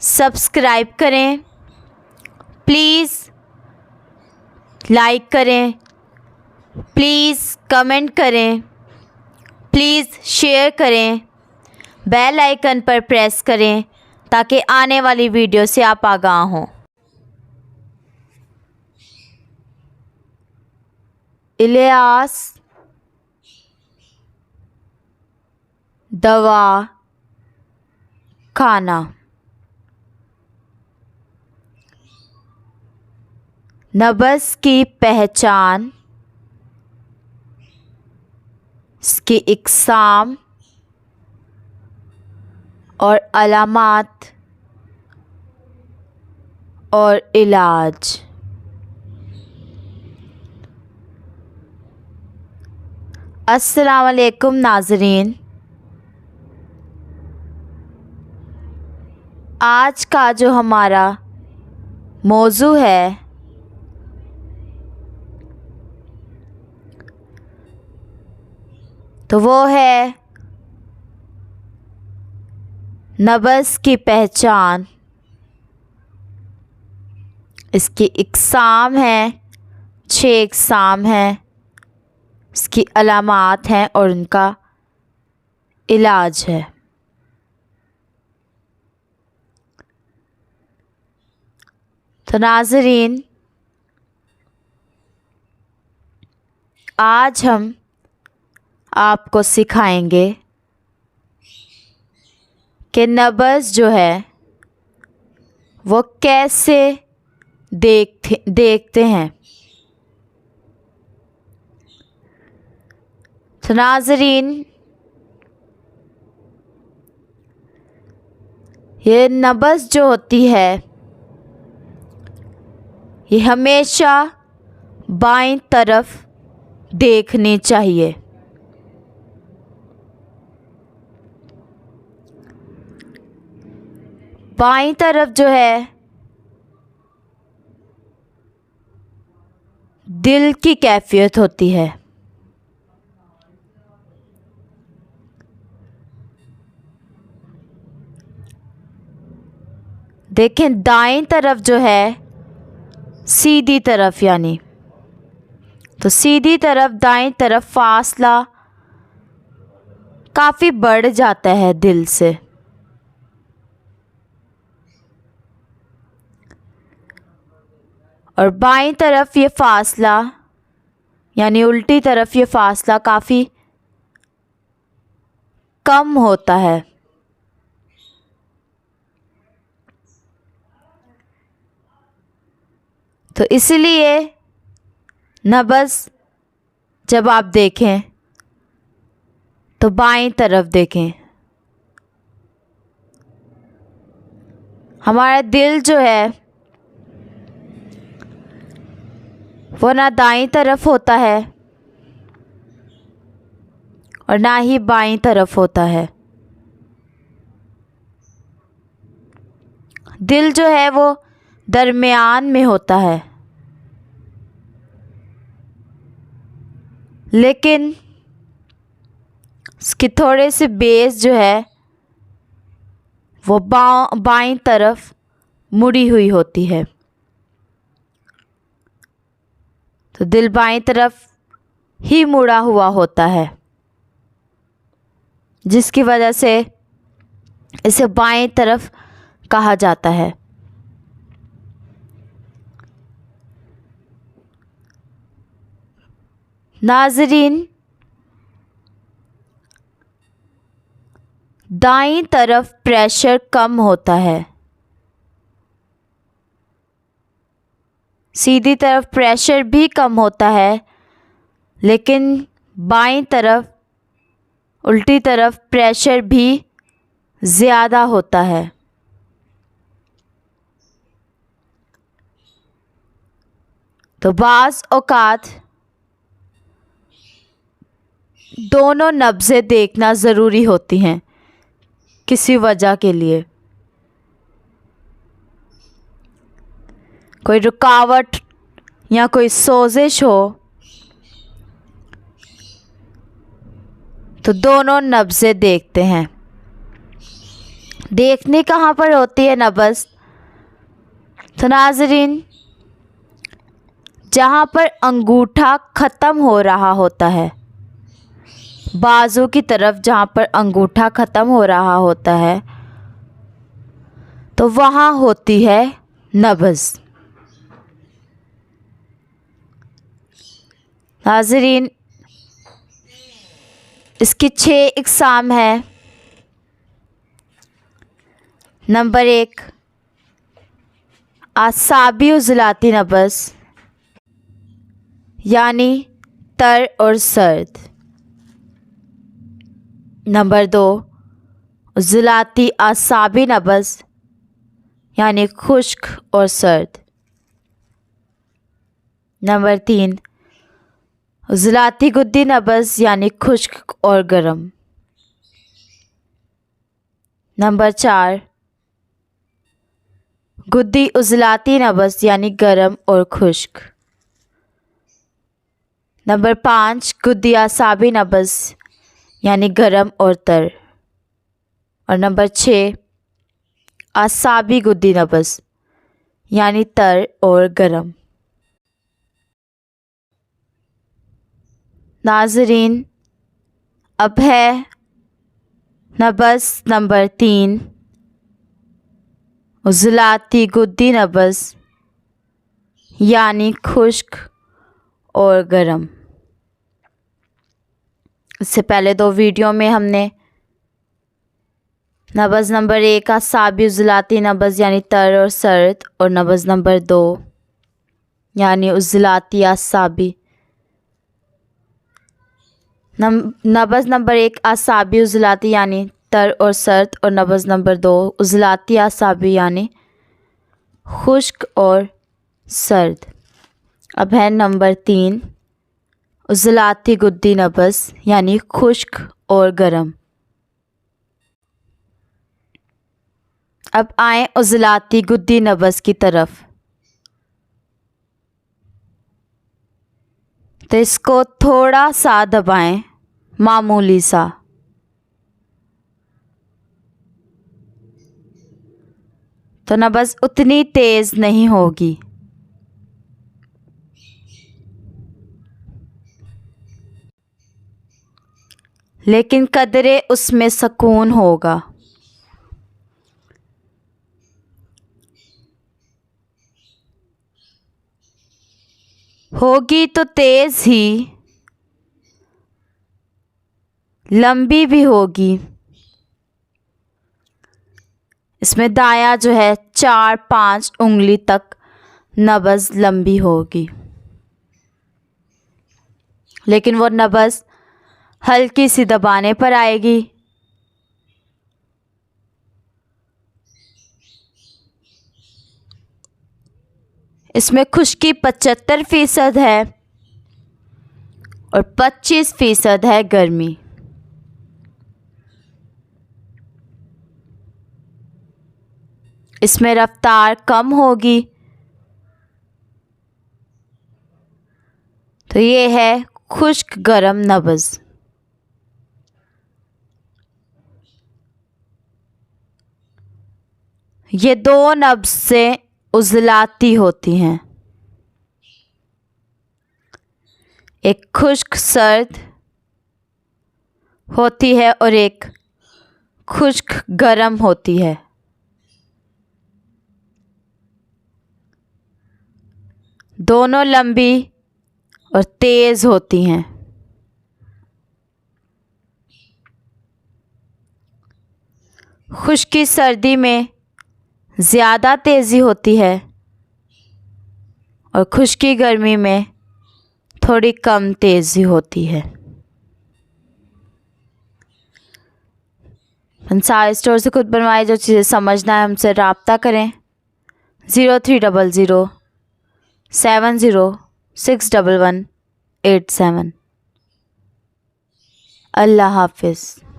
Subscribe करें, please like करें, please comment करें, प्लीज़ शेयर करें, बेल आइकन पर प्रेस करें ताकि आने वाली वीडियो से आप आगाह हों। इलियास दवा खाना। नब्ज़ की पहचान, इसकी इक़साम और अलामात और इलाज। अस्सलाम वालेकुम नाज़रीन, आज का जो हमारा मौजू है तो वो है नब्ज़ की पहचान, इसकी इक़साम है, 6 इक़साम हैं, इसकी अलामात हैं और उनका इलाज है। तो नाज़रीन, आज हम आपको सिखाएंगे कि नब्ज़ जो है वो कैसे देखते हैं। तो नाज़रीन, ये नब्ज़ जो होती है ये हमेशा बाईं तरफ देखनी चाहिए। बाईं तरफ जो है दिल की कैफियत होती है। देखें, दाईं तरफ जो है सीधी तरफ, यानी तो सीधी तरफ दाईं तरफ फासला काफ़ी बढ़ जाता है दिल से। और बाईं तरफ ये फासला यानी उल्टी तरफ ये फासला काफ़ी कम होता है। तो इसलिए नब्ज़ जब आप देखें तो बाईं तरफ देखें। हमारा दिल जो है वो ना दाईं तरफ होता है और ना ही बाईं तरफ होता है। दिल जो है वो दरमियान में होता है, लेकिन इसके थोड़े से बेस जो है वो बाईं तरफ मुड़ी हुई होती है। तो दिल बाईं तरफ ही मुड़ा हुआ होता है, जिसकी वजह से इसे बाईं तरफ कहा जाता है। नाज़रीन, दाईं तरफ प्रेशर कम होता है, सीधी तरफ प्रेशर भी कम होता है, लेकिन बाईं तरफ उल्टी तरफ प्रेशर भी ज़्यादा होता है। तो बाज़ औक़ात दोनों नब्ज़ें देखना ज़रूरी होती हैं किसी वजह के लिए। कोई रुकावट या कोई सोजिश हो तो दोनों नब्ज़ें देखते हैं। देखने कहाँ पर होती है नब्ज़? तो नाज़रीन, जहाँ पर अंगूठा ख़त्म हो रहा होता है, बाजू की तरफ जहाँ पर अंगूठा ख़त्म हो रहा होता है, तो वहाँ होती है नब्ज़। नाज़रीन, इसकी 6 इक़साम है। नंबर 1, आसाबी उज़लाती नब्ज़ यानी तर और सर्द। नंबर 2, उज़लाती आसाबी नब्ज़ यानी खुश्क और सर्द। नंबर 3, उज़लाती गुद्दी नब्ज़ यानी खुश्क और गर्म। नंबर 4, गुद्दी उज़लाती नब्ज़ यानी गर्म और खुश्क। नंबर 5, गुद्दी आसाबी नब्ज़ यानी गर्म और तर। और नंबर 6, आसाबी गुद्दी नब्ज़ यानी तर और गर्म। नाज़रीन, अब है नब्ज़ नंबर 3, उज़लाती गुद्दी नब्ज़ यानी खुश्क और गर्म। इससे पहले 2 वीडियो में हमने नब्ज़ नंबर 1 आसाबी उज़लाती नब्ज़ यानी तर और सर्द, और नब्ज़ नंबर 2 यानी उज़लाती आसाबी नब्ज़ नंबर 1 आसाबी उज़लाती यानी तर और सर्द, और नब्ज़ नंबर 2 उज़लाती आसाबी यानी खुश्क और सर्द। अब है नंबर 3, उज़लाती गुद्दी नब्ज़ यानी खुश्क और गर्म। अब आए उज़लाती गुद्दी नब्ज़ की तरफ। तो इसको थोड़ा सा दबाएं, मामूली सा। तो नब्ज़ उतनी तेज़ नहीं होगी। लेकिन कदरे उसमें सुकून होगा। होगी तो तेज़ ही, लंबी भी होगी। इसमें दाया जो है 4-5 उंगली तक नब्ज़ लंबी होगी। लेकिन वो नब्ज़ हल्की सी दबाने पर आएगी। इसमें खुश्की 75% है और 25% है गर्मी। इसमें रफ्तार कम होगी। तो ये है खुश्क गर्म नब्ज़। ये 2 नब्ज़ से उज़लाती होती हैं, एक खुश्क सर्द होती है और एक खुश्क गर्म होती है। दोनों लंबी और तेज़ होती हैं। खुश्की सर्दी में ज़्यादा तेज़ी होती है और खुश्की गर्मी में थोड़ी कम तेज़ी होती है। अंसार स्टोर से खुद बनवाए। जो चीज़ें समझना है हमसे रब्ता करें 030070611187। अल्लाह हाफिज़।